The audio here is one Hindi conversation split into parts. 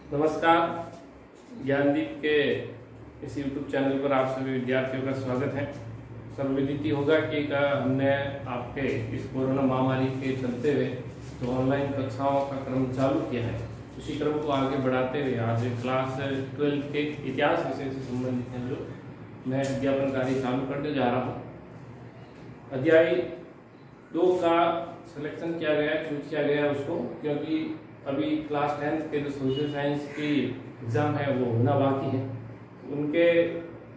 नमस्कार। ज्ञानदीप के इस YouTube चैनल पर आप सभी विद्यार्थियों का स्वागत है। सर्वविदित होगा कि हमने आपके इस कोरोना महामारी के चलते हुए जो ऑनलाइन कक्षाओं का क्रम चालू किया है, उसी क्रम को आगे बढ़ाते हुए आज क्लास 12 के इतिहास विषय से संबंधित है जो मैं विज्ञापन कार्य चालू करने जा रहा हूँ। अध्याय 2 का सिलेक्शन किया गया, चूज किया गया उसको, क्योंकि अभी क्लास 10 के जो सोशल साइंस की एग्ज़ाम है वो होना बाकी है। उनके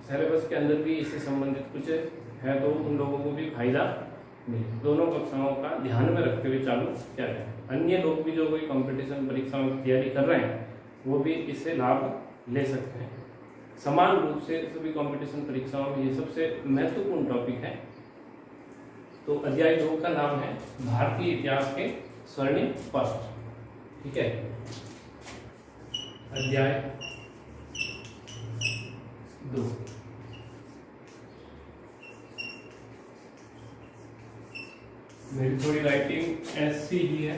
सिलेबस के अंदर भी इससे संबंधित कुछ है तो उन लोगों को भी फायदा मिले। दोनों कक्षाओं का ध्यान में रखते हुए चालू किया गया। अन्य लोग भी जो कोई कंपटीशन परीक्षाओं की तैयारी कर रहे हैं वो भी इससे लाभ ले सकते हैं। समान रूप से सभी कंपटीशन परीक्षाओं में ये सबसे महत्वपूर्ण टॉपिक है। तो अध्याय 2 का नाम है भारतीय इतिहास के स्वर्णिम पृष्ठ। ठीक है, अध्याय 2। मेरी थोड़ी राइटिंग ऐसी ही है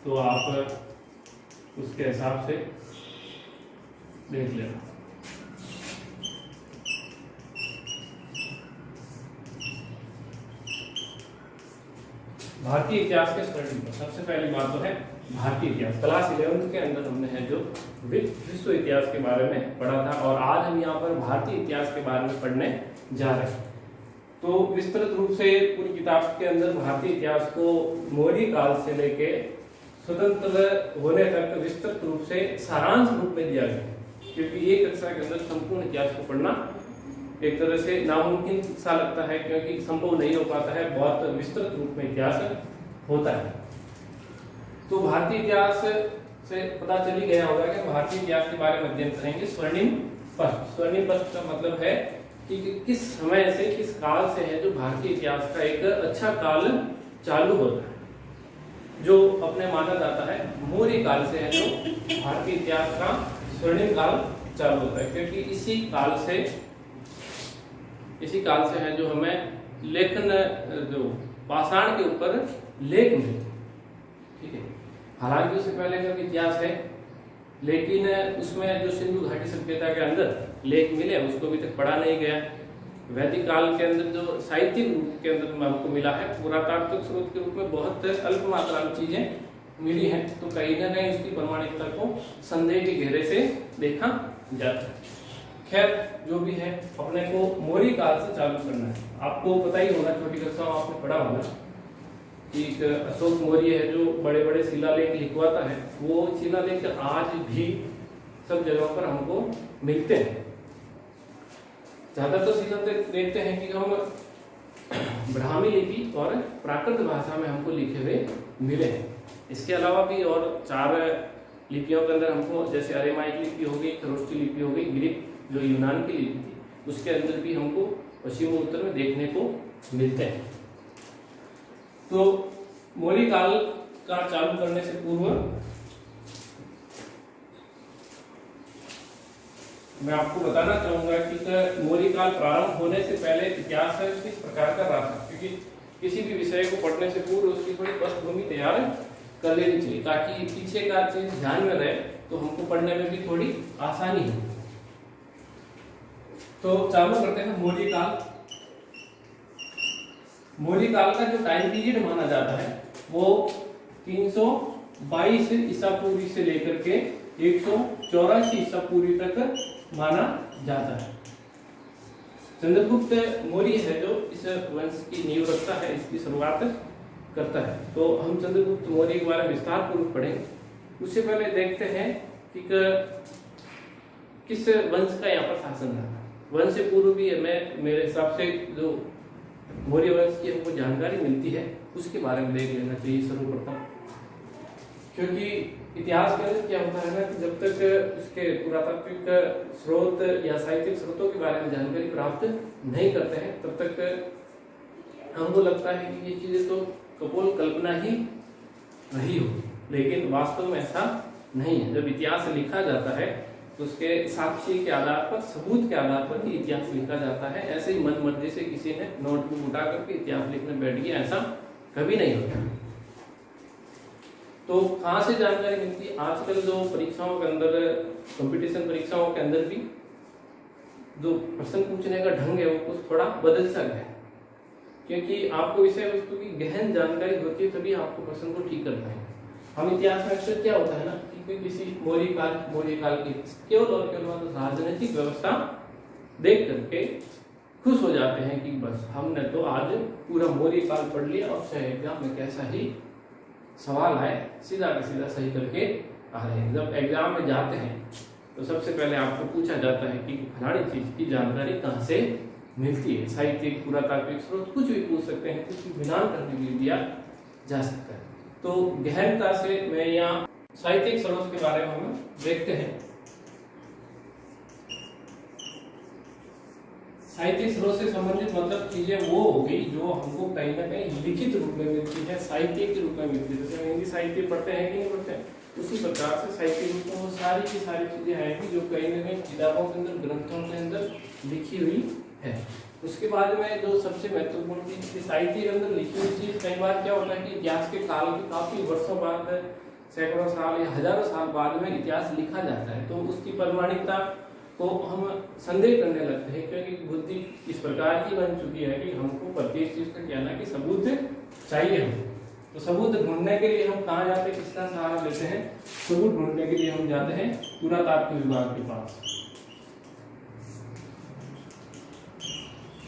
तो आप उसके हिसाब से देख लेना। भारतीय इतिहास के स्वर्णिम, सबसे पहली बात तो है भारतीय इतिहास। क्लास 11 के अंदर हमने है जो विश्व इतिहास के बारे में पढ़ा था और आज हम यहाँ पर भारतीय इतिहास के बारे में पढ़ने जा रहे हैं। तो विस्तृत रूप से पूरी किताब के अंदर भारतीय इतिहास को मौर्य काल से लेके स्वतंत्र होने तक विस्तृत रूप से सारांश रूप में दिया गया, क्योंकि एक कक्षा के अंदर संपूर्ण इतिहास को पढ़ना एक तरह से नामुमकिन सा लगता है, क्योंकि संभव नहीं हो पाता है। बहुत विस्तृत रूप में इतिहास होता है। तो भारतीय इतिहास से पता चल ही गया होगा कि भारतीय इतिहास के बारे में अध्ययन करेंगे। स्वर्णिम पृष्ठ, स्वर्णिम पृष्ठ का मतलब है कि किस समय से किस काल से है जो भारतीय इतिहास का एक अच्छा काल चालू होता है, जो अपने माना जाता है मौर्य काल से है जो भारतीय इतिहास का स्वर्णिम काल चालू होता है, क्योंकि इसी काल से है जो हमें लेखन, जो पाषाण के ऊपर लेख मिले। ठीक है, हालांकि उससे पहले का इतिहास है, लेकिन उसमें जो सिंधु घाटी सभ्यता के अंदर लेख मिले उसको अभी तक पढ़ा नहीं गया। वैदिक काल के अंदर जो साहित्यिक रूप के अंदर हमको मिला है, पुरातात्विक स्रोत के रूप में बहुत अल्प मात्रा में चीजें मिली हैं, तो कहीं ना कहीं उसकी प्रामाणिकता को संदेह के घेरे से देखा जाता है। खैर, जो भी है, अपने को मौर्य काल से चालू करना है। आपको पता ही होगा, छोटी कक्षा में आपने पढ़ा होगा कि अशोक मौर्य है जो बड़े बड़े शिलालेख लिखवाता है। वो शिलालेख आज भी सब जगहों पर हमको मिलते हैं। ज्यादातर शिलालेख देखते हैं कि हम ब्राह्मी लिपि और प्राकृत भाषा में हमको लिखे हुए मिले हैं। इसके अलावा भी और 4 लिपियों के अंदर हमको, जैसे अरेमाइक लिपि हो गई, खरोष्टी लिपि हो गई, ग्रीक जो यूनान की लिपि थी, उसके अंदर भी हमको पश्चिम उत्तर में देखने को मिलते हैं। तो मौर्य काल का चालू करने से पूर्व मैं आपको बताना चाहूंगा कि मौर्य काल प्रारंभ होने से पहले इतिहास किस प्रकार का रहा था, क्योंकि किसी भी विषय को पढ़ने से पूर्व उसकी थोड़ी पृष्ठभूमि तैयार कर लेनी चाहिए, ताकि पीछे का चीज ध्यान में रहे तो हमको पढ़ने में भी थोड़ी आसानी हो। तो चालू करते हैं मौर्य काल। मौर्य काल का जो टाइम पीरियड माना जाता है वो 322 ईसा पूर्व से लेकर के 184 ईसा पूर्व तक माना जाता है। चंद्रगुप्त मौर्य है जो इस वंश की नींव रखता है, इसकी शुरुआत करता है। तो हम चंद्रगुप्त मौर्य के बारे में विस्तार पूर्वक पढ़ेंगे। उससे पहले देखते हैं कि किस वंश का यहाँ पर शासन रहा। वंश से पूर्व भी हमें, मेरे हिसाब से, जो मौर्य वंश की हमको जानकारी मिलती है उसके बारे में देख लेना चाहिए सर्वप्रथम, क्योंकि इतिहास के अंदर क्या होता है ना कि जब तक उसके पुरातात्विक स्रोत या साहित्यिक स्रोतों के बारे में जानकारी प्राप्त नहीं करते हैं तब तक हमको लगता है कि ये चीजें तो कपोल कल्पना ही रही हो, लेकिन वास्तव में ऐसा नहीं है। जब इतिहास लिखा जाता है तो उसके साक्ष्य के आधार पर, सबूत के आधार पर ही इतिहास लिखा जाता है। ऐसे ही मन मर्जी से किसी ने नोटबुक उठा करके इतिहास लिखने बैठ गया, ऐसा कभी नहीं होता। तो कहाँ से जानकारी मिलती है? आजकल जो परीक्षाओं के अंदर, कंपटीशन परीक्षाओं के अंदर भी जो प्रश्न पूछने का ढंग है वो कुछ थोड़ा बदल सा है, क्योंकि आपको विषय वस्तु की गहन जानकारी होती है तभी आपको प्रश्न को ठीक कर पाएंगे। हम इतिहास में अक्सर क्या होता है ना कि किसी मौर्य काल की केवल और केवल राजनीतिक व्यवस्था देख करके खुश हो जाते हैं कि बस हमने तो आज पूरा मौर्य काल पढ़ लिया और चाहे एग्जाम में कैसा ही सवाल आए सीधा का सीधा सही करके आ रहे हैं। जब एग्जाम में जाते हैं तो सबसे पहले आपको पूछा जाता है कि फलानी चीज की जानकारी कहाँ से मिलती है। साहित्यिक, पुरातात्विक स्रोत कुछ भी पूछ सकते हैं, कुछ भी विधान करने के लिए दिया जा सकता है। तो गहनता से मैं यहाँ साहित्यिक स्रोत के बारे में हम देखते हैं। साहित्यिक स्रोत से संबंधित मतलब चीजें वो हो गई जो हमको कहीं ना कहीं लिखित रूप में मिलती है, साहित्य के रूप में मिलती है। जैसे हिंदी साहित्य पढ़ते हैं कि नहीं पढ़ते हैं, उसी प्रकार से साहित्य रूप में वो सारी की सारी चीजें आएंगी जो कहीं ना कहीं किताबों के अंदर, ग्रंथों के अंदर लिखी हुई है। उसके बाद में जो सबसे महत्वपूर्ण चीज साहित्य के अंदर लिखी हुई चीज, कई बार क्या होता है कि इतिहास के काल के काफी वर्षों बाद, सैकड़ों साल या हजारों साल बाद में इतिहास लिखा जाता है, तो उसकी प्रामाणिकता को हम संदेह करने लगते हैं, क्योंकि बुद्धि इस प्रकार की बन चुकी है कि हमको प्रत्येक चीज का कहना कि सबूत चाहिए हमको। तो सबूत ढूंढने के लिए हम कहाँ जाते हैं, किसका सहारा लेते हैं? सबूत ढूंढने के लिए हम जाते हैं पुरातात्व विभाग के पास।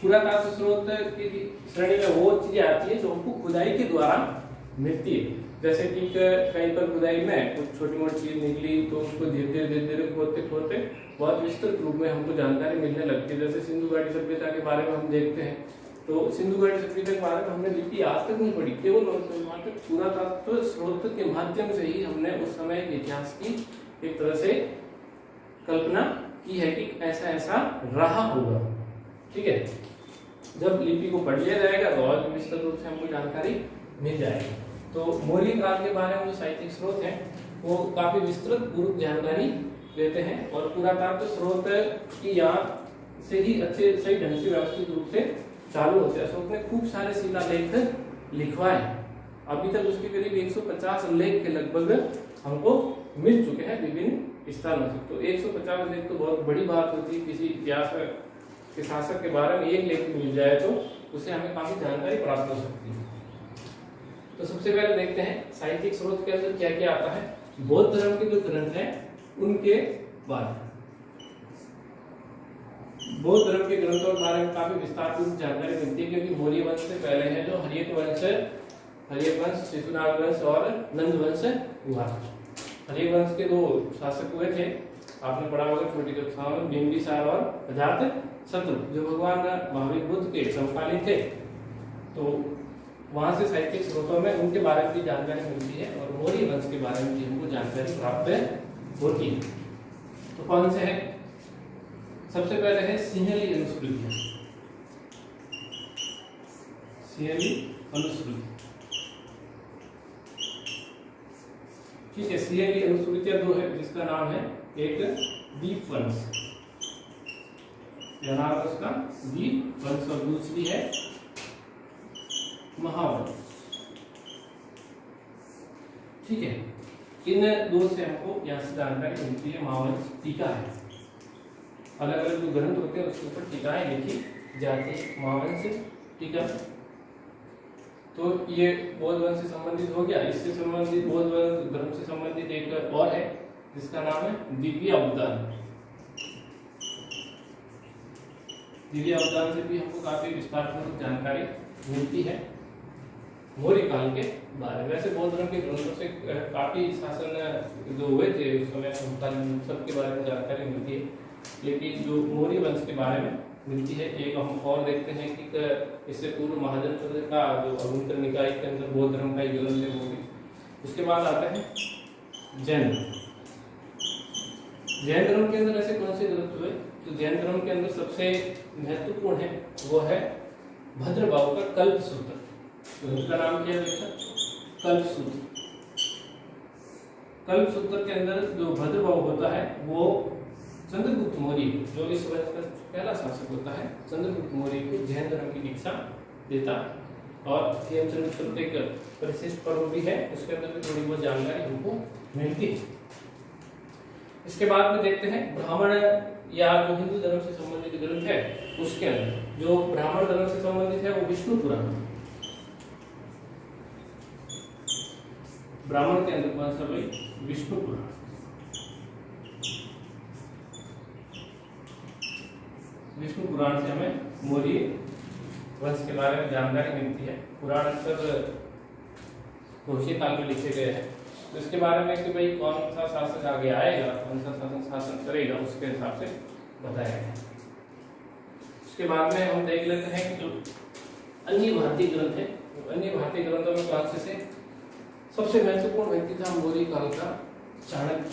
पुरातात्व स्रोत की श्रेणी में वो चीजें आती है जो हमको खुदाई के द्वारा मिलती है। जैसे कि कहीं पर खुदाई में कुछ छोटी मोटी चीज निकली तो उसको धीरे धीरे खोदते खोदते बहुत विस्तृत रूप में हमको जानकारी मिलने लगती है। जैसे सिंधु घाटी सभ्यता के बारे में हम देखते हैं, तो सिंधु घाटी सभ्यता के बारे में हमने लिपि आज तक नहीं पढ़ी, केवल और केवल पुरातत्व स्रोत के माध्यम से ही हमने उस समय के इतिहास की एक तरह से कल्पना की है कि ऐसा ऐसा रहा होगा। ठीक है, जब लिपि को पढ़ लिया जाएगा तो और विस्तृत रूप से हमको जानकारी मिल जाएगी। तो मौर्य काल के बारे में जो साहित्यिक स्रोत हैं वो काफी विस्तृत पूर्व जानकारी देते हैं, और पुरातत्व स्रोत की यहाँ से ही अच्छे सही ढंग से व्यवस्थित रूप से चालू होते हैं। अशोक ने खूब सारे शिलालेख लिखवाए, अभी तक उसके करीब 150 लेख के लगभग हमको मिल चुके हैं विभिन्न स्थानों से। तो 150 लेख तो बहुत बड़ी बात होती है, किसी इतिहास के शासक के बारे में एक लेख मिल जाए तो उससे हमें काफी जानकारी प्राप्त हो सकती है। तो सबसे पहले देखते हैं साहित्यिक स्रोत के अंदर क्या क्या आता है। बौद्ध धर्म के जो ग्रंथ हैं उनके बारे में, बौद्ध धर्म के ग्रंथों के बारे में काफी विस्तारपूर्वक जानकारी मिलती है, क्योंकि मौर्य वंश से पहले है जो हर्यक वंश, शिशुनाग वंश और नंद वंश हुआ। हर्यक वंश के दो शासक हुए थे, आपने पढ़ा होगा छोटी कक्षाओं में, बिंबिसार और अजातशत्रु, जो भगवान महावीर बुद्ध के समकालीन थे। तो वहां से साहित्यिक स्रोतों में उनके बारे में भी जानकारी मिलती है, और मौर्य वंश के बारे में भी हमको जानकारी प्राप्त होती है। तो कौन से है? सबसे पहले है सिंहली अनुस्मृतियां। सिंहली अनुस्मृति, ठीक है। सिंहली अनुस्मृतियां दो है, जिसका नाम है एक दीपवंश, यह नाम है उसका दीपवंश, और दूसरी है महावंश। ठीक है, इन दो से हमको यहाँ से जानकारी मिलती है। महावंश टीका है, अलग अलग जो ग्रंथ होते हैं उसके ऊपर टीकाएं लिखी जाती है। महावंश टीका, तो ये बौद्ध वंश से संबंधित हो गया। इससे संबंधित बौद्ध धर्म से संबंधित एक और है जिसका नाम है दिव्य अवदान। दिव्य अवदान से भी हमको काफी विस्तारपूर्वक जानकारी मिलती है मौर्य काल के बारे में। वैसे बौद्ध धर्म के ग्रंथों से काफी शासन जो हुए थे उस समय सबके बारे में जानकारी मिलती है, लेकिन जो मौर्य वंश के बारे में मिलती है। एक हम और देखते हैं कि इससे पूर्व महाजनपद का जो अभ्यंतर निकाय के अंदर बौद्ध धर्म का एक ग्रंथ है वो भी। उसके बाद आता है जैन। जैन धर्म के अंदर ऐसे कौन से ग्रंथ हुए? तो जैन धर्म के अंदर सबसे महत्वपूर्ण है वो है भद्रबाहु का कल्पसूत्र। उसका नाम क्या है? कल्पसूत्र। कल्पसूत्र के अंदर जो भद्रबाहु होता है वो चंद्रगुप्त मौर्य, जो इस वंश का पहला शासक होता है, चंद्रगुप्त मौर्य को जैन धर्म की दीक्षा देता और हेमचंद्र गुप्त एक परिशिष्ट पर्व भी है, उसके अंदर भी थोड़ी बहुत जानकारी हमको मिलती है। इसके बाद में देखते हैं ब्राह्मण या जो हिंदू धर्म से संबंधित ग्रंथ है, उसके अंदर जो ब्राह्मण धर्म से संबंधित है वो विष्णु पुराण। ब्राह्मण के अंदर कौन सा भाई? विष्णु पुराण। विष्णु पुराण से हमें मौर्य वंश के बारे में जानकारी मिलती है। पुराण अक्सर घोषित काल में लिखे गए हैं, तो इसके बारे में कि भाई कौन सा शासक आगे आएगा, कौन सा शासन करेगा, उसके हिसाब से बताया गया। उसके बाद में हम देख लेते हैं कि जो अन्य भारतीय ग्रंथ है, अन्य भारतीय ग्रंथों में कौन से सबसे महत्वपूर्ण व्यक्ति था मौर्य काल का चाणक्य।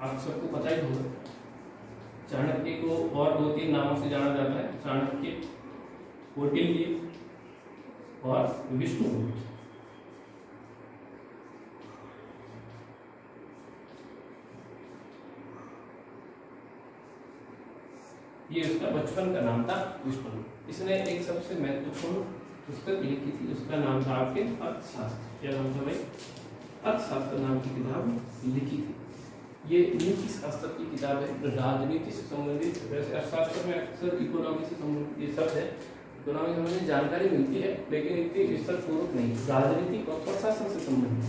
आप सबको पता ही होगा, चाणक्य को और 2-3 नामों से जाना जाता है, चाणक्य, कौटिल्य और विष्णुगुप्त। ये उसका बचपन का नाम था विष्णुगुप्त। इसने एक सबसे महत्वपूर्ण पुस्तक लिखी थी, उसका नाम था आपके अर्थशास्त्र। क्या नाम था भाई? अर्थशास्त्र नाम की किताब लिखी थी। ये नीति शास्त्र की किताब है, राजनीति से संबंधित। वैसे अर्थशास्त्र में अक्सर इकोनॉमी से संबंधित ये सब है, इकोनॉमी संबंधित जानकारी मिलती है, लेकिन इतनी विस्तार पूर्वक नहीं। राजनीति और प्रशासन से संबंधित,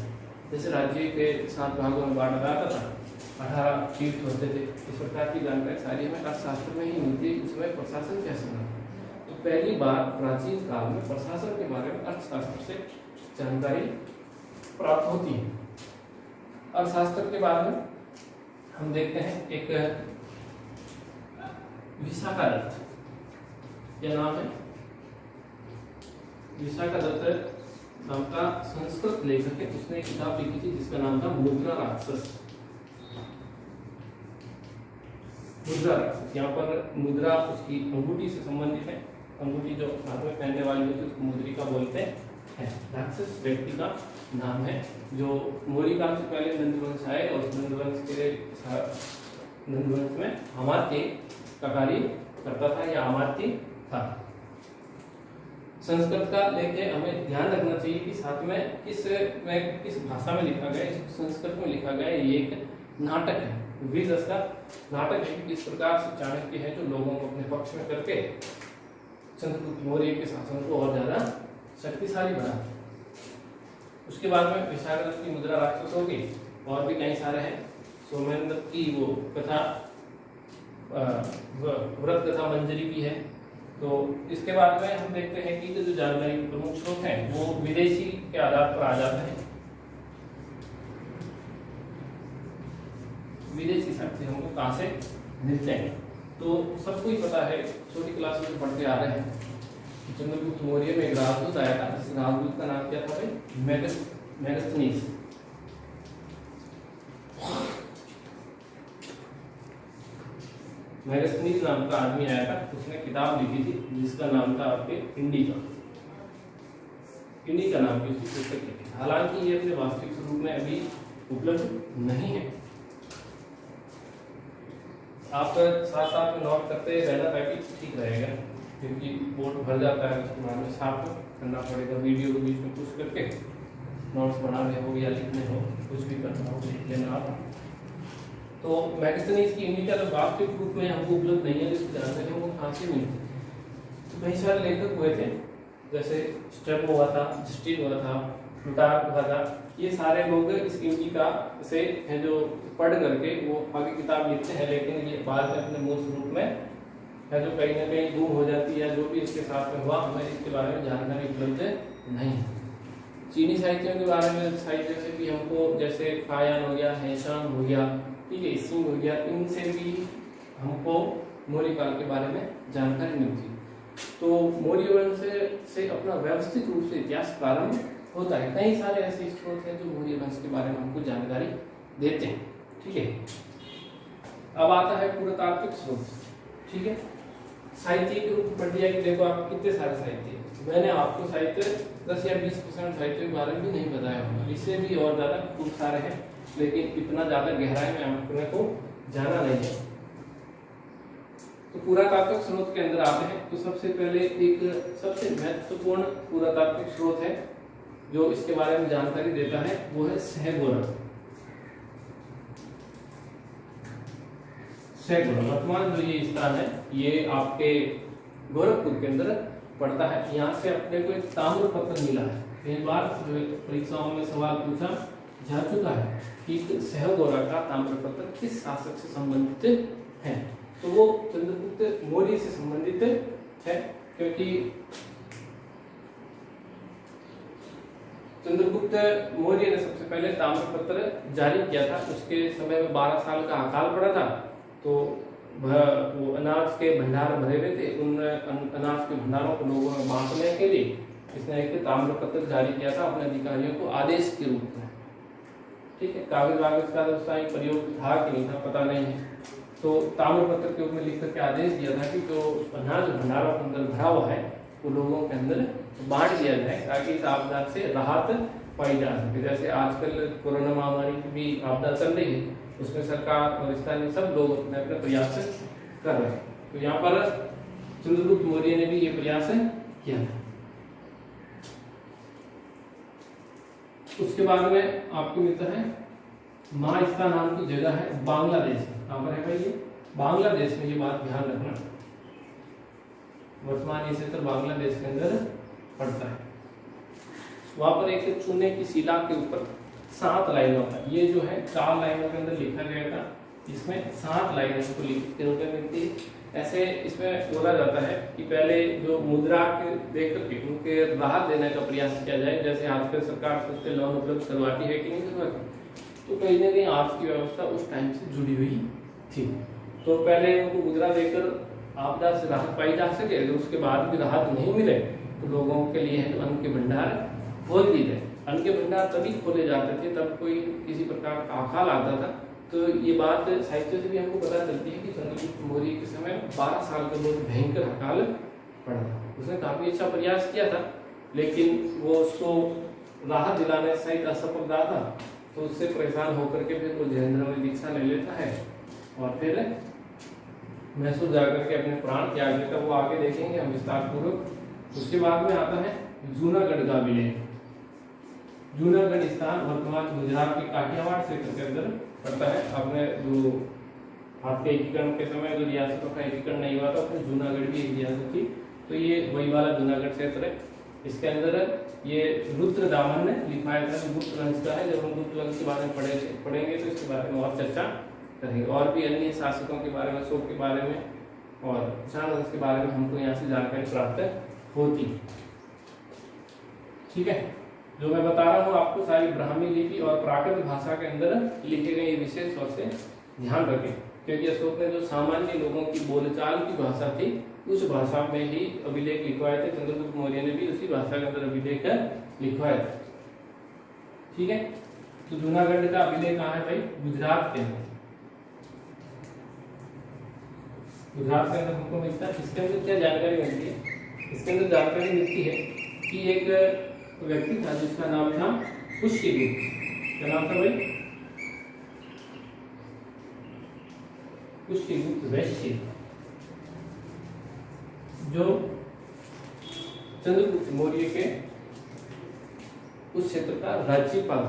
जैसे राज्य के 7 भागों में बांटा जाता था, 18 तीर्थ होते थे, इस प्रकार की जानकारी सारी हमें अर्थशास्त्र में ही मिलती है। इसमें प्रशासन कैसे बना, तो पहली बार प्राचीन काल में प्रशासन के बारे में अर्थशास्त्र से जानकारी प्राप्त होती है। अर्थशास्त्र के बाद में हम देखते हैं एक विशाखा दत्त, क्या नाम है? विशाखा दत्त नाम का संस्कृत लेखक है। उसने एक किताब लिखी थी जिसका नाम था मुद्रा राक्षस। मुद्रा राक्षस, यहाँ पर मुद्रा उसकी अंगूठी से संबंधित है। अंगूठी जो हाथ में पहनने वाली होती है उसको मुद्रिका बोलते हैं। राक्षस व्यक्ति का नाम है, जो मौर्य काल से पहले नंदवंश आए और उस नंदवंश में अमात्य का कार्य करता था या अमात्य था। संस्कृत का लेके हमें ध्यान रखना चाहिए कि साथ में किस भाषा में लिखा गया है। संस्कृत में लिखा गया है, ये एक नाटक है, वीररस का नाटक है। किस प्रकार से चाणक्य है जो लोगों को अपने पक्ष में करके चंद्रगुप्त मौर्य के शासन को और ज्यादा शक्तिशाली बना। उसके बाद में विशाखा दत्त की मुद्रा राक्षस होगी, और भी कई सारे हैं। सोमेंद्र की वो कथा, व्रत कथा मंजरी भी है। तो इसके बाद में हम देखते हैं कि जो जानकारी के प्रमुख स्रोत हैं वो विदेशी के आधार पर आ जाते हैं। विदेशी साक्ष्य हमको कहाँ से मिलते हैं, तो सबको ही पता है, छोटी क्लास में पढ़ते आ रहे हैं। चंद्रगुप्त मौर्य में एक राजदूत आया था, इस राजदूत का नाम क्या था भाई? मेगास्थनीज। मेगास्थनीज नाम का आदमी आया था, उसने किताब लिखी थी जिसका नाम था आपके इंडिका। इंडिका नाम की उसकी पुस्तक लिखी। हालांकि ये अपने वास्तविक स्वरूप में अभी उपलब्ध नहीं है। आप साथ साथ में नोट करते रहना ताकि ठीक रहेगा, क्योंकि बोर्ड भर जाता है, उसके बाद में साफ करना पड़ेगा। वीडियो के बीच में कुछ करके नोट्स बनाने हो या लिखने हो, कुछ भी करना हो लिख लेना आप। तो मेगास्थनीज की इंडिका तो वास्तविक रूप में हमको उपलब्ध नहीं है, जिसकी जानकारी हमको कहाँ से मिलती है। तो कई सारे लेखक हुए थे, जैसे स्टर्न हुआ था, जस्टिन हुआ था, प्लूटार्क हुआ था। ये सारे लोग इस इंडिका से है जो पढ़ करके वो आगे किताब लिखते हैं, लेकिन ये बाद में अपने मूल स्वरूप में है जो कहीं ना कहीं गुम हो जाती है, या जो भी इसके साथ में हुआ हमें इसके बारे में जानकारी उपलब्ध नहीं है। चीनी साहित्यों के बारे में साहित्य से भी हमको, जैसे फायान हो गया, हैशाम हो गया, ठीक है, सिंह हो गया, इनसे भी हमको मौर्य काल के बारे में जानकारी मिलती है। तो मौर्य वंश से अपना व्यवस्थित रूप से इतिहास प्रारंभ होता है। कई सारे ऐसे स्रोत हैं जो मौर्य वंश के बारे में हमको जानकारी देते हैं, ठीक है। अब आता है पुरातात्विक स्रोत, ठीक है। साहित्य के रूप में दिया कि देखो आप कितने सारे साहित्य हैं। मैंने आपको साहित्य 10 या 20% साहित्य के बारे में भी नहीं बताया होगा, इससे भी और ज्यादा खूब सारे हैं, लेकिन इतना ज्यादा गहराई में अपने को जाना नहीं है। तो पुरातात्विक स्रोत के अंदर आते हैं तो सबसे पहले एक सबसे महत्वपूर्ण पुरातात्विक स्रोत है जो इसके बारे में जानकारी देता है वो है सहगोरा। वर्तमान जो ये स्थान है ये आपके गोरखपुर के अंदर पड़ता है। यहाँ से अपने को एक ताम्र पत्र मिला है। कई बार परीक्षाओं में सवाल पूछा जा चुका है कि सहगोरा का ताम्र पत्र किस शासक से संबंधित है, तो वो चंद्रगुप्त मौर्य से संबंधित है, क्योंकि चंद्रगुप्त मौर्य ने सबसे पहले ताम्रपत्र जारी किया था। उसके समय में 12 साल का अकाल पड़ा था, तो वो अनाज के भंडार भरे हुए थे। उन अनाज के भंडारों को लोगों में बांटने के लिए इसने एक ताम्रपत्र जारी किया था अपने अधिकारियों को आदेश के रूप में। ठीक है, कागज वागज का उस टाइम प्रयोग था कि नहीं था पता नहीं है, तो ताम्रपत्र के रूप में लिख करके आदेश दिया था कि जो अनाज भंडारों के अंदर भरा हुआ है वो लोगों के अंदर बांट दिया जाए ताकि इस आपदा से राहत पाई जा सके। जैसे आजकल कोरोना महामारी की भी आपदा चल रही है, उसमें सरकार और स्थानीय सब लोग अपने अपने प्रयास कर रहे हैं। तो यहाँ पर चंद्रगुप्त मौर्य ने भी ये प्रयास किया था। उसके बाद में आपको मिलता है माइस्ता नाम की जगह है बांग्लादेश। कहाँ पर है भाई? ये बांग्लादेश में, ये बात ध्यान रखना। वर्तमान ये क्षेत्र बांग्लादेश के अंदर पड़ता है। वहां पर एक चूने की शिला के ऊपर 7 लाइनों का, ये जो है 4 लाइनों के अंदर लिखा गया था, इसमें 7 लाइनों को लिखित के रूप में मिलती है। ऐसे इसमें बोला जाता है कि पहले जो मुद्रा के देख करके उनके राहत देने का प्रयास किया जाए। जैसे आजकल सरकार सोचते लोन उपलब्ध करवाती है कि नहीं करवाती, तो कहीं ना कहीं आज की व्यवस्था उस टाइम से जुड़ी हुई थी। तो पहले उनको मुद्रा देकर आपदा से राहत पाई जा सके। अगर उसके बाद भी राहत नहीं मिले तो लोगों के लिए अन्न के भंडार खोल दिए जाए। अन्न के भंडार तभी खोले जाते थे तब कोई किसी प्रकार का अकाल आता था। तो ये बात साहित्य से भी हमको पता चलती है कि चंद्रगुप्त मौर्य के समय 12 साल के बहुत भयंकर अकाल पड़ा था। उसने काफी अच्छा प्रयास किया था, लेकिन वो उसको राहत दिलाने सहित असफल रहा था। तो उससे परेशान होकर के फिर वो जयेंद्र में दीक्षा ले लेता है और फिर मैसूर जाकर के अपने प्राण त्याग देता। वो आगे देखेंगे हम विस्तार पूर्वक। उसके बाद में आता है जूनागढ़ का विलय। जूनागढ़ स्थान वर्तमान गुजरात के काठियावाड़ क्षेत्र के अंदर पड़ता है। आपने जो आपके एकीकरण के समय जो रियासतों का एकीकरण नहीं हुआ था उसमें जूनागढ़ भी एक रियासत थी, तो ये वही वाला जूनागढ़ क्षेत्र है। इसके अंदर ये रुद्रदामन ने लिखवाया था, गुप्त वंश का है। जब हम गुप्त वंश के बारे में पढ़ेंगे तो इसके बारे में और चर्चा करेंगे। और भी अन्य शासकों के बारे में, अशोक के बारे में और कुषाण वंश के बारे में हमको यहाँ से जानकारी प्राप्त होती है। ठीक है, जो मैं बता रहा हूँ आपको सारी ब्राह्मी लिपि और प्राकृत भाषा के अंदर लिखे गए ये विशेष तौर से ध्यान रखें, क्योंकि अशोक ने जो सामान्य लोगों की बोलचाल की भाषा थी उस भाषा में ही अभिलेख लिखवाए थे। चंद्रगुप्त मौर्य ने भी उसी भाषा के अंदर अभिलेख लिखवाया था। ठीक है, तो जूनागढ़ का अभिलेख कहाँ है भाई? गुजरात के अंदर। गुजरात के अंदर हमको मिलता है। इसके अंदर क्या जानकारी मिलती है? इसके अंदर जानकारी मिलती है कि एक व्यक्ति था जिसका नाम था पुष्यगुप्त। क्या नाम था भाई? पुष्यगुप्त वैश्य, जो चंद्रगुप्त मौर्य के उस क्षेत्र का राज्यपाल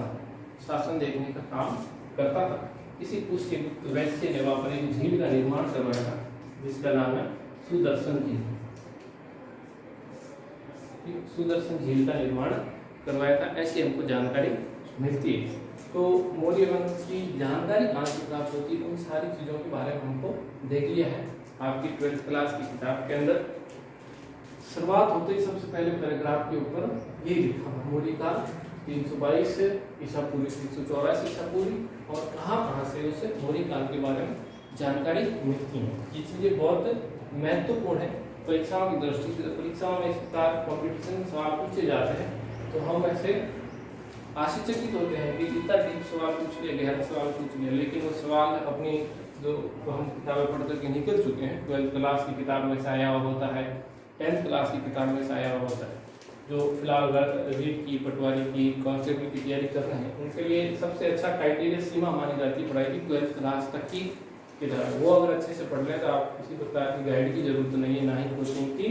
शासन देखने का काम करता था। इसी पुष्यगुप्त वैश्य ने वहां पर एक झील का निर्माण करवाया था जिसका नाम है सुदर्शन झील। सुदर्शन झील का निर्माण करवाया था, ऐसी हमको जानकारी मिलती है। तो मौर्य वंश की जानकारी कहाँ से प्राप्त होती है, उन सारी चीजों के बारे में हमको देख लिया है आपकी 12th क्लास की किताब के अंदर। शुरुआत होते ही सबसे पहले पैराग्राफ के ऊपर ये लिखा हुआ मौर्य काल 322 ईसा पूर्व 384 ईसा पूर्व, और कहाँ से उसे मौर्य काल के बारे में जानकारी मिलती है। ये चीजें बहुत महत्वपूर्ण है परीक्षाओं की दृष्टि से। परीक्षाओं में इस प्रकार कॉम्पिटिशन सवाल पूछे जाते हैं तो हम ऐसे आश्चर्यचकित होते हैं कि इतना डीप सवाल पूछ लिया, गहरा सवाल पूछ लिया, लेकिन वो सवाल अपनी जो हम किताबें पढ़ करके निकल चुके हैं, 12th क्लास की किताब में से आया हुआ होता है, 10th क्लास की किताब में से आया हुआ होता है, जो फिलहाल रीट की, पटवारी की, कांस्टेबल की तैयारी कर रहे हैं, उनके लिए सबसे अच्छा क्राइटेरिया सीमा मानी जाती है पढ़ाई की 12th क्लास तक की की तरह। वो अगर अच्छे से पढ़ लें तो आप किसी प्रकार की गाइड की जरूरत नहीं है, ना ही कोचिंग की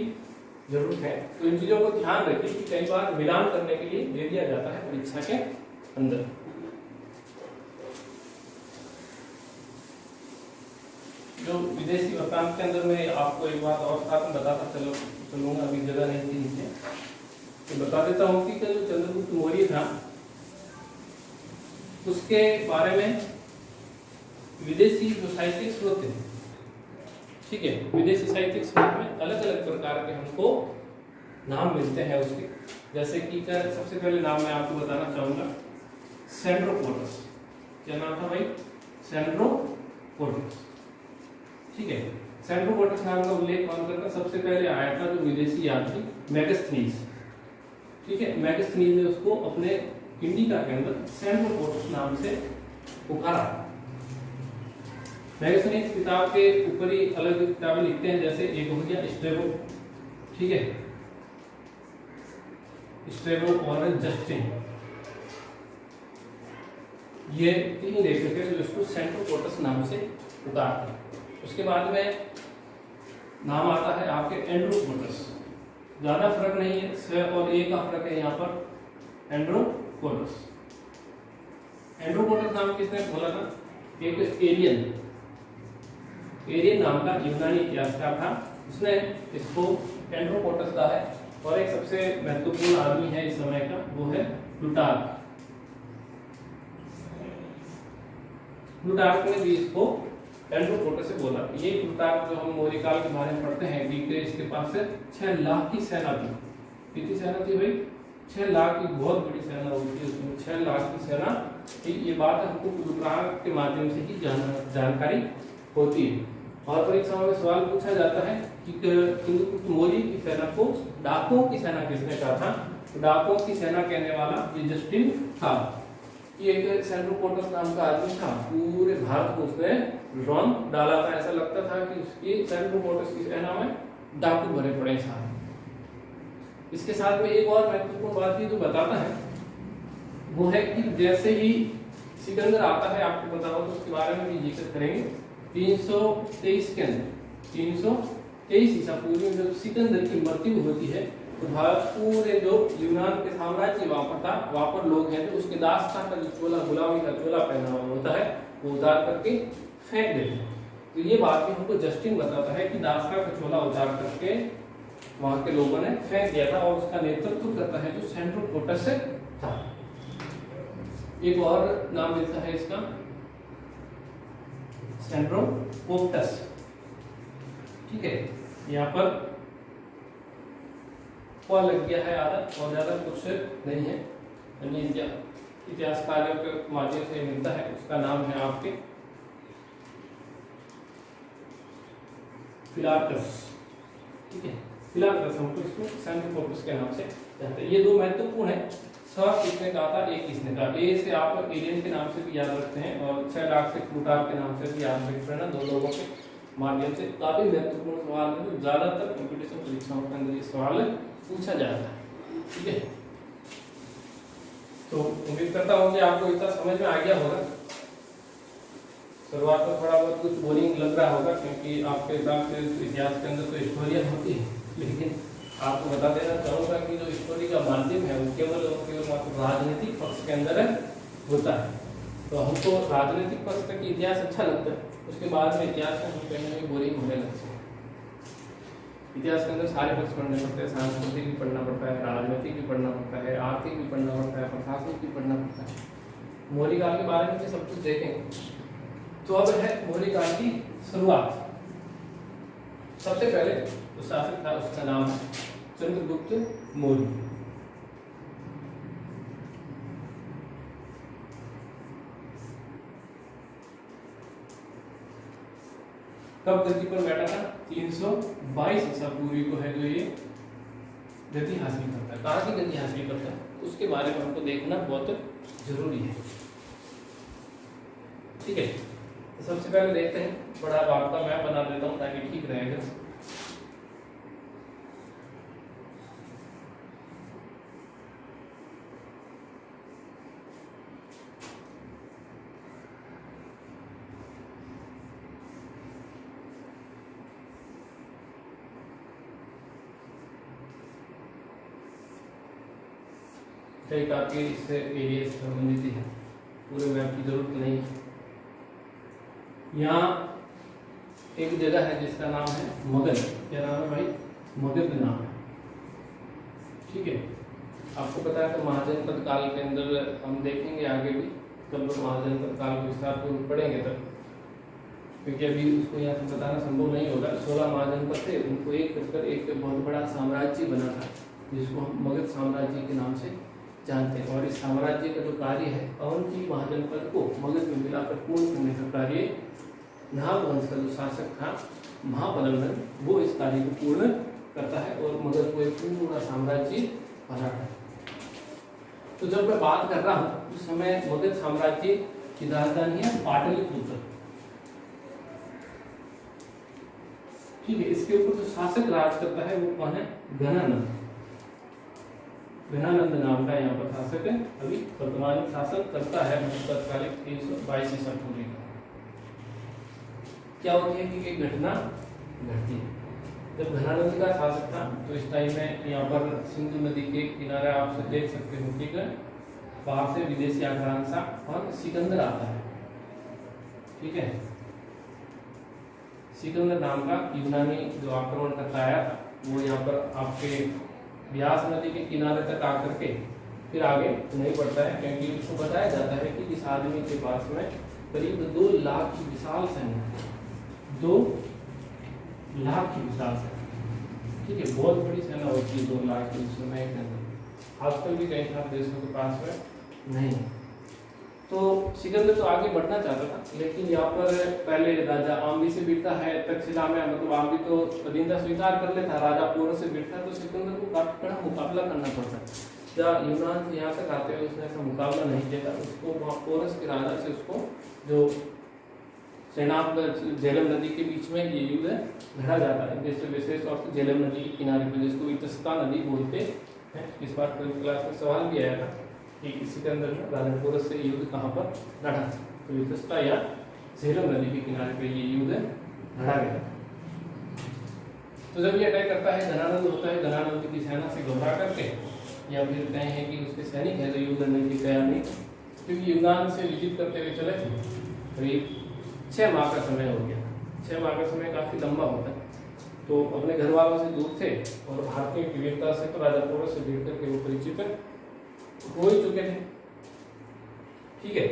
जरूरत है। तो इन चीजों को ध्यान रखिए कि कई बार मिलान करने के लिए दे दिया जाता है परीक्षा के अंदर। जो विदेशी वकांत के अंदर मैं आपको एक बात और साथ में बताता चलूंगा, अभी जगह नहीं थी नीचे, तो बता देता हूँ कि जो चंद्रगुप्त मौर्य था उसके बारे में विदेशी जो साहित्यिक स्रोत थे, ठीक है, विदेशी साहित्यिक स्रोत में अलग अलग प्रकार के हमको नाम मिलते हैं उसके। जैसे कि सबसे पहले नाम मैं आपको बताना चाहूंगा सेंड्रोपोटस। क्या नाम था भाई? सेंड्रोपोटस, ठीक है। सेंड्रोपोटस नाम का उल्लेख कौन करता? सबसे पहले आया था जो विदेशी यात्री मेगास्थनीज, ठीक है। मेगास्थनीज ने उसको अपने इंडिका के अंदर सेंड्रोपोटस नाम से पुकारा। मेगास्थनीज किताब के ऊपर ही अलग किताबें लिखते हैं, जैसे एक हो गया स्ट्रेबो, ठीक है, स्ट्रेबो और जस्टिन, ये तीन लेखक हैं जो इसको सेंड्रोपोटस नाम से पुकारते हैं। उसके बाद में नाम आता है आपके एंड्रोपोटस। ज्यादा फर्क नहीं है, स और ए का फर्क है यहाँ पर। एंड्रोपोटस, एंड्रोपोटस नाम किसने बोला था? एक एरियन नाम का यूनानी इतिहासकार था, उसने इसको एंड्रोपोटस कहा है। और एक सबसे महत्वपूर्ण आदमी है इस समय का, वो है प्लूटार्क। प्लूटार्क ने भी इसको एंड्रोपोटस से बोला। ये प्लूटार्क जो हम मौर्य काल के बारे में पढ़ते हैं कि इसके पास 6 लाख की सेना थी। कितनी सेना थी भाई? 6 लाख की बहुत बड़ी सेना होती है उसमें, 6 लाख की सेना। ये बात हमको प्लूटार्क के माध्यम से ही जानकारी होती है। और परीक्षा में सवाल पूछा जाता है कि चंद्रगुप्त मौर्य की सेना को डाकुओं की सेना किसने कहा था? तो डाकुओं की सेना कहने वाला ये जस्टिन था। ये एक सेंड्रोपोटस नाम का आदमी था, पूरे भारत को उसने रौंद डाला था। ऐसा लगता था कि उसकी सेंड्रोपोटस की सेना में डाकू भरे पड़े साथ। इसके साथ में एक और महत्वपूर्ण बात भी जो बताता है वो है कि जैसे ही सिकंदर आता है, आपको पता हो तो उसके बारे में भी जिक्र करेंगे। 323 के अंदर, 323 ईसा पूर्व में जब सिकंदर की मृत्यु होती है तो भारत पूरे जो यूनान के साम्राज्य वहां पर था, वहां पर लोग हैं जो उसके दास्तां का जो चोला, गुलामी का चोला पहना हुआ होता है, वो उतार करके फेंक देते हैं। तो ये बात भी हमको जस्टिन बताता है कि दास्तां का चोला उतार करके वहां के लोगों ने फेंक दिया था, और उसका नेतृत्व करता है जो सेंड्रोपोटस था। एक और नाम मिलता है इसका, सेंड्रोपोक्टस, ठीक है। यहाँ पर लग गया है आधा, और ज्यादा कुछ नहीं है, अन्य इतिहासकारों के माध्यम से मिलता है। उसका नाम है आपके फिलाटस, ठीक है। फिलाटस हमको इसको सेंड्रोपोटस के नाम से जानते हैं। ये दो महत्वपूर्ण है। सब किसने कहा था? एक किसने कहा? ए से आप एलियन के नाम से भी याद रखते हैं, और 6 लाख से प्लूटार्क के नाम से भी याद रखते हैं ना, दो लोगों के माध्यम से। काफी महत्वपूर्ण सवाल है, जो ज्यादातर कॉम्पिटिशन परीक्षाओं के अंदर ये सवाल पूछा जाता है, ठीक है। तो उम्मीद करता हूँ कि आपको इतना समझ में आ गया होगा। शुरुआत में थोड़ा बहुत कुछ बोरिंग लग रहा होगा, क्योंकि आपके हिसाब से इतिहास के अंदर तो स्टोरियां होती है, लेकिन आपको बता देना चाहूंगा कि जो स्टोरी का माध्यम है वो केवल और केवल मात्र राजनीतिक पक्ष के अंदर होता है। तो हमको राजनीतिक पक्ष तक इतिहास अच्छा लगता है, उसके बाद में इतिहास में हम कहीं ना कहीं बोरिंग होने लगते हैं। इतिहास के अंदर सारे पक्ष पढ़ने पड़ते हैं, सांस्कृतिक भी पढ़ना पड़ता है, राजनीतिक भी पढ़ना पड़ता है, आर्थिक भी पढ़ना पड़ता है, प्रशासनिक भी पढ़ना पड़ता है। मौर्य काल के बारे में भी सब कुछ देखेंगे। तो अब है मौर्य काल की शुरुआत। सबसे पहले जो शासक था उसका नाम है चंद्रगुप्त मौर्य। कब गद्दी पर बैठा था? 322 ईसा पूर्व को है जो ये गद्दी हासिल करता है। कहाँ की गद्दी हासिल करता है उसके बारे में हमको देखना बहुत जरूरी है, ठीक है। तो सबसे पहले देखते हैं, बड़ा आपका मैप बना देता हूँ ताकि ठीक रहेगा। कई काफी इससे एरिया से संबंधित ही है, पूरे मैप की जरूरत नहीं है। यहाँ एक जगह है जिसका नाम है मगध। क्या नाम है भाई? मगध नाम है। ठीक है, आपको पता है तो महाजनपद काल के अंदर हम देखेंगे आगे भी, तब लोग महाजनपद काल को विस्तार पूर्वक पढ़ेंगे तब, क्योंकि अभी उसको यहाँ से बताना संभव नहीं होगा। 16 महाजनपद थे, उनको एक करके एक बहुत बड़ा साम्राज्य बना था जिसको हम मगध साम्राज्य के नाम से जानते हैं। और इस साम्राज्य का जो कार्य है अवंती महाजनपद को मगध में मिलाकर पूर्ण करने का कार्य नाग वंश का जो शासक था महाबलनंद, वो इस कार्य को पूर्ण करता है और मगध को एक पूरा साम्राज्य बनाता है। तो जब मैं बात कर रहा हूँ उस समय मगध साम्राज्य की राजधानी है पाटलिपुत्र। ठीक है, इसके ऊपर जो शासक राज करता है वो कौन है? घनानंद। घनानंद नाम का यहाँ पर शासक है, अभी वर्तमान शासन करता है तत्कालिक 322 ईसा पूर्व का। क्या होती है कि एक घटना घटती है। जब घनानंद का शासक था तो इस टाइम में यहाँ पर सिंधु नदी के किनारे आप देख सकते हो, ठीक है, बाहर से विदेशी आक्रांता और सिकंदर आता है। ठीक है, सिकंदर नाम का यूनानी जो आक्रमण करता आया था, वो यहाँ पर आपके व्यास नदी के किनारे तक आकर के फिर आगे नहीं बढ़ता है, क्योंकि उसको बताया जाता है कि इस आदमी के पास में करीब 2 लाख की विशाल सेना है। 2 लाख की विशाल सेना, ठीक है, बहुत बड़ी सेना होती है 2 लाख की समय के अंदर। आजकल भी कई सारे देशों के पास में नहीं है। तो सिकंदर तो आगे बढ़ना चाहता था, लेकिन यहाँ पर पहले राजा आम्बी से भिड़ता है तक्षशिला में, मतलब आम्बी तो अधीनता स्वीकार कर लेता, राजा पोरस से भिड़ता है, तो सिकंदर को काफी बड़ा मुकाबला करना पड़ता है। जब यूनान से यहाँ तक आते हुए उसने ऐसा मुकाबला नहीं किया था, उसको वहाँ पोरस के राजा से उसको जो सेनाब झेलम नदी के बीच में ये युद्ध लड़ा जाता है, जैसे विशेष तौर से झेलम नदी के किनारे पर, जिसको इतस्ता नदी बोलते हैं। इस बार क्लास में सवाल भी आया था कि सिकंदर ने राजा पोरस से युद्ध कहाँ पर लड़ा, तो इतस्ता या झेलम नदी के किनारे पे ये युद्ध लड़ा गया। तो जब ये अटैक करता है, घनानंद होता है, घनानंद की सेना से घबरा करके, या फिर कहें हैं कि उसके सैनिक है तो युद्ध लड़ने की तैयार नहीं, क्योंकि यूनान से विजिट करते हुए चले थे। करीब 6 माह का समय हो गया। 6 माह का समय काफी लंबा होता है, तो अपने घर वालों से दूर थे और भारतीय की वीरता से तो राजा पोरस से भिड़ करके वो परिचित हो ही चुके थे। ठीक है,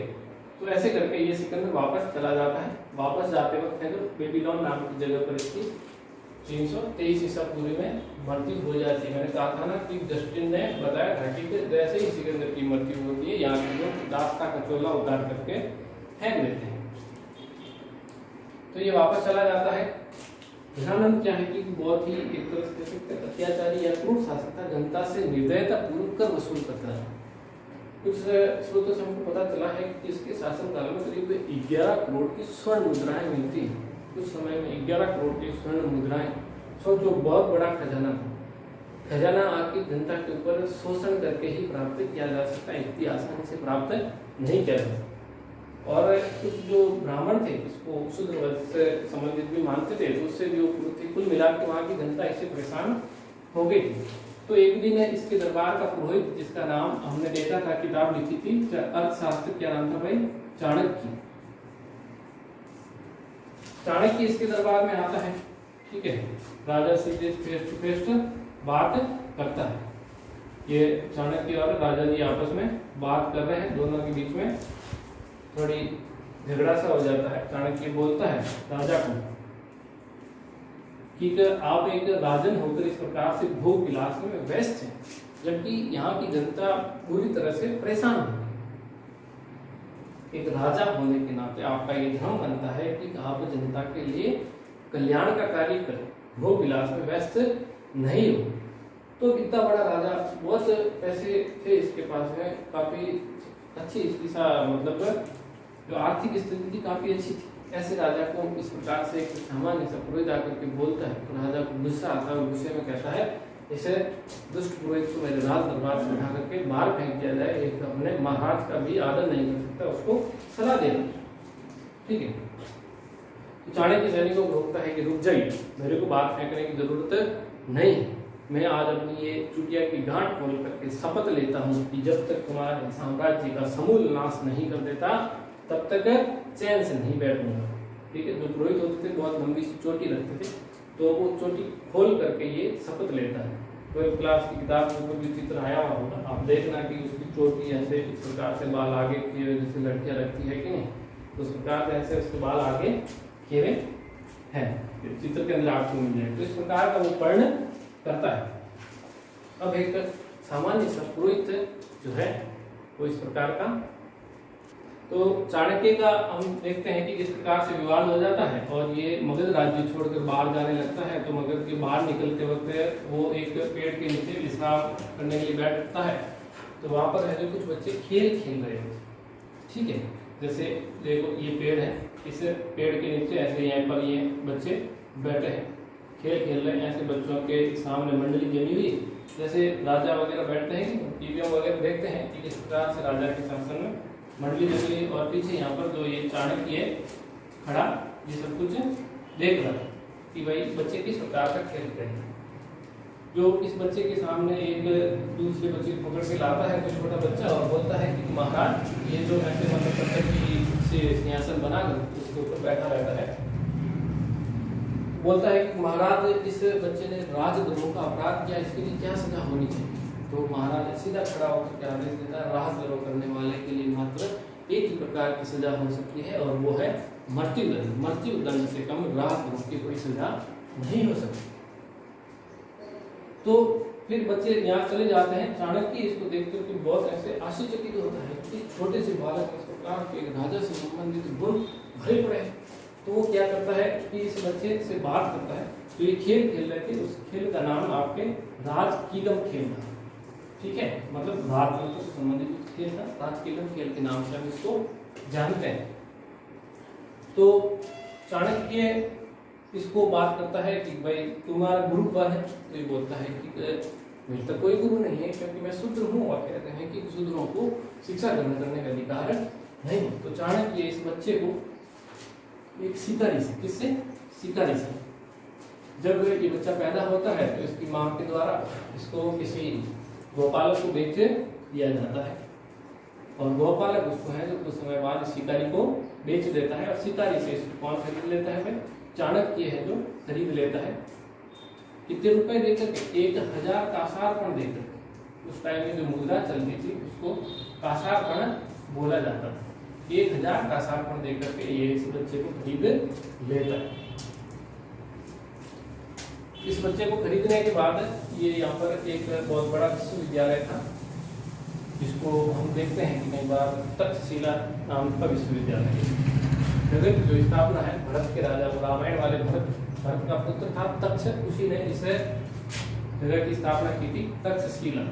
तो ऐसे करके ये सिकंदर वापस चला जाता है। वापस जाते वक्त है तो बेबीलोन नाम की जगह पर इसकी 323 ईसा पूर्व में मृत्यु हो जाती है। मैंने कहा था ना कि जस्टिन ने बताया था कि जैसे ही सिकंदर की मृत्यु होती है, यहाँ के लोग दास्ता का चोला उतार करके फेंक देते हैं। तो ये वापस चला जाता है। घनानंद क्या है कि बहुत ही एक तरह से अत्याचारी या क्रूर शासक था, जनता से निर्दयता पूर्वक कर वसूल करता था। कुछ स्रोतों से हमको पता चला है कि इसके शासनकाल में करीब 11 करोड़ की स्वर्ण मुद्राएं मिलती हैं। कुछ समय में 11 करोड़ की स्वर्ण मुद्राएं, जो बहुत बड़ा खजाना था। खजाना आपकी जनता के ऊपर शोषण करके ही प्राप्त किया जा सकता है, इतनी आसानी से प्राप्त नहीं किया जा सकता। और कुछ जो ब्राह्मण थे इसको शूद्र वर्ग से संबंधित भी मानते थे, तो उससे जो कुल मिलाकर के वहाँ की जनता इससे परेशान हो गई थी। तो एक दिन इसके दरबार का पुरोहित, जिसका नाम हमने देखा था, किताब लिखी थी अर्थशास्त्र, क्या नाम था भाई? चाणक्य। चाणक्य इसके दरबार में आता है। ठीक है, राजा से फेस टू फेस बात करता है। ये चाणक्य और राजा जी आपस में बात कर रहे हैं, दोनों के बीच में थोड़ी झगड़ा सा हो जाता है। चाणक्य बोलता है राजा को कि आप एक राजन होकर इस प्रकार से भोग विलास में व्यस्त हैं, जबकि यहाँ की जनता पूरी तरह से परेशान है। एक राजा होने के नाते आपका ये धर्म बनता है कि आप जनता के लिए कल्याण का कार्य करें, भोग विलास में व्यस्त नहीं हो। तो इतना बड़ा राजा, बहुत पैसे थे इसके पास में, काफी अच्छी इसकी मतलब जो आर्थिक स्थिति थी काफी अच्छी थी। ऐसे राजा को इस प्रकार से एक सामान्य सा पुरोहित आकर के बोलता है, तो राजा को गुस्सा आता है और गुस्से में कहता है इसे दुष्ट पुरोहित को मेरे राज दरबार से उठा करके बाहर फेंक दिया जाए। एक अपने महाराज का भी आदर नहीं कर सकता, उसको सलाह दे। ठीक है, तो चाणक्य सैनिकों को रोकता है कि रुक जाइए, मेरे को बाहर फेंकने की जरूरत नहीं है। मैं आज अपनी ये चुटिया की गांठ खोल करके शपथ लेता हूँ कि जब तक तुम्हारे साम्राज्य का समूल नाश नहीं कर देता तब तक चैन से नहीं बैठूंगा। ठीक है, जो पुरोहित होते थे बहुत लंबी सी चोटी रखते थे, तो वो चोटी खोल करके ये शपथ लेता है। 12th क्लास की किताब में कोई भी चित्र आया हुआ होगा, आप देखना कि उसकी चोटी ऐसे इस प्रकार से बाल आगे किए हुए जैसे लड़कियां रखती है कि नहीं, तो उस प्रकार से ऐसे उसके बाल आगे किए हुए हैं, चित्र के अंदर आपको मिल जाए। तो इस प्रकार का वो पर्ण करता है। अब एक सामान्य सा पुरोहित जो है वो इस प्रकार का, तो चाणक्य का हम देखते हैं कि किस प्रकार से विवाद हो जाता है और ये मगध राज्य छोड़कर बाहर जाने लगता है। तो मगध के बाहर निकलते वक्त वो एक पेड़ के नीचे विश्राम करने के लिए बैठता है। तो वहां पर है जो कुछ बच्चे खेल खेल रहे हैं। ठीक है, जैसे देखो ये पेड़ है, इस पेड़ के नीचे ऐसे यहाँ पर ये बच्चे बैठे हैं, खेल खेल रहे हैं। ऐसे बच्चों के सामने मंडली जमी हुई, जैसे राजा वगैरह बैठते हैं, टीवियों वगैरह देखते हैं कि किस प्रकार से राजा के शासन में मंडली जमी, और पीछे यहाँ पर जो ये चाणक्य खड़ा ये सब कुछ देख रहा है कि भाई बच्चे किस प्रकार का खेल रहे हैं। जो इस बच्चे के सामने एक दूसरे बच्चे को पकड़ के लाता है कोई छोटा बच्चा और बोलता है कि महाराज ये जो ऐसे मतलब पत्थर की सिंहासन बनाकर उसके ऊपर बैठा रहता है, बोलता है कि महाराज इस बच्चे ने राजद्रोह का अपराध किया, इसके लिए क्या सजा होनी चाहिए। तो महाराज सीधा खड़ा होकर क्या आदेश देता है, राजद्रोह करने वाले के लिए मात्र एक ही प्रकार की सजा हो सकती है और वो है मृत्युदंड। मृत्युदंड से कम राजद्रोह की कोई सजा नहीं हो सकती। तो फिर बच्चे यहाँ चले जाते हैं। चाणक्य इसको देखकर के बहुत ऐसे आश्चर्यचकित होता है कि छोटे से बालक इस प्रकार के राजा से संबंधित गुण भरे पड़े हैं। तो वो क्या करता है कि इस बच्चे से बात करता है। तो ये खेल खेल रहे थे, उस खेल का नाम आपके राजकीलम खेल था। ठीक है, मतलब राजतंत्र से संबंधित खेल था, राजकीलम खेल के नाम से हम इसको जानते हैं। तो चाणक्य इसको बात करता है कि भाई तुम्हारा गुरु कौन है। तो ये बोलता है कि मेरे तो कोई गुरु नहीं है क्योंकि मैं शूद्र हूँ, और कहते हैं कि शूद्रों को शिक्षा ग्रहण करने का अधिकार नहीं। तो चाणक्य इस बच्चे को एक शिकारी से, किससे, शिकारी से, जब ये बच्चा पैदा होता है तो इसकी माँ के द्वारा इसको किसी गोपालक को बेच दिया जाता है और गोपालक उसको है जो कुछ समय बाद शिकारी को बेच देता है। और शिकारी से इसको कौन खरीद लेता है भाई, चाणक्य है जो खरीद लेता है। कितने रुपए देकर के, 1000 कासारपण देकर। उस टाइम में जो मुद्रा चलती थी उसको कासारपण बोला जाता था। 1000 कासारपण देकर के ये इस बच्चे को खरीद लेता है। इस बच्चे को खरीदने के बाद ये यहाँ पर एक बहुत बड़ा विश्वविद्यालय था, जिसको हम देखते हैं कि कई बार तक्षशिला नाम का विश्वविद्यालय जो स्थापना है भरत के राजा, रामायण वाले भरत का पुत्र था तक्ष, उसी ने इस जगह की स्थापना की थी, तक्षशिला।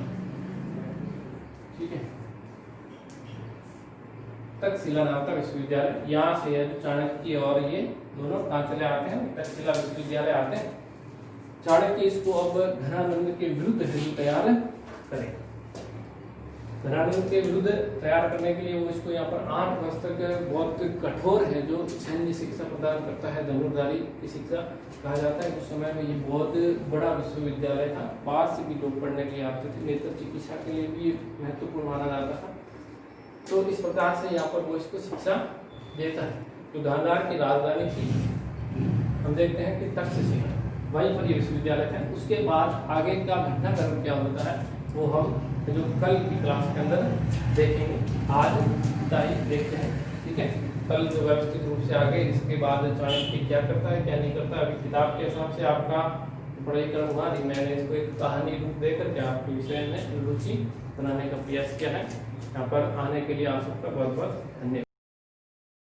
ठीक है, तक्षशिला नाम का विश्वविद्यालय। यहाँ से चाणक्य और ये दोनों कहाँ चले आते हैं, तक्षशिला विश्वविद्यालय आते हैं। चाणक्य इसको अब घनानंद के विरुद्ध हेतु तैयार करें। घनानंद के विरुद्ध तैयार करने के लिए वो इसको यहाँ पर 8 वर्ष तक बहुत कठोर है जो सैन्य शिक्षा प्रदान करता है, धनुर्धारी की शिक्षा कहा जाता है। उस समय में ये बहुत बड़ा विश्वविद्यालय था, बाहर से भी लोग पढ़ने के लिए आते थे, नेत्र चिकित्सा के लिए भी महत्वपूर्ण माना जाता था। तो इस प्रकार से यहाँ पर वो इसको शिक्षा देता है। तो गांधार की राजधानी थी, हम देखते हैं कि तक्षशिला, वहीं पर ये विश्वविद्यालय है। उसके बाद आगे का घटनाक्रम क्या होता है वो हम जो कल की क्लास के अंदर देखेंगे, आज तारीख देखते हैं। ठीक है, कल जो व्यवस्थित रूप से आगे इसके बाद चाणक्य क्या करता है क्या नहीं करता। अभी किताब के हिसाब से आपका पढ़ाई क्रम हुआ नहीं, मैंने इसको एक कहानी रूप देकर के आपके विषय में रुचि बनाने का प्रयास किया है। यहाँ पर आने के लिए आप सबका बहुत बहुत धन्यवाद।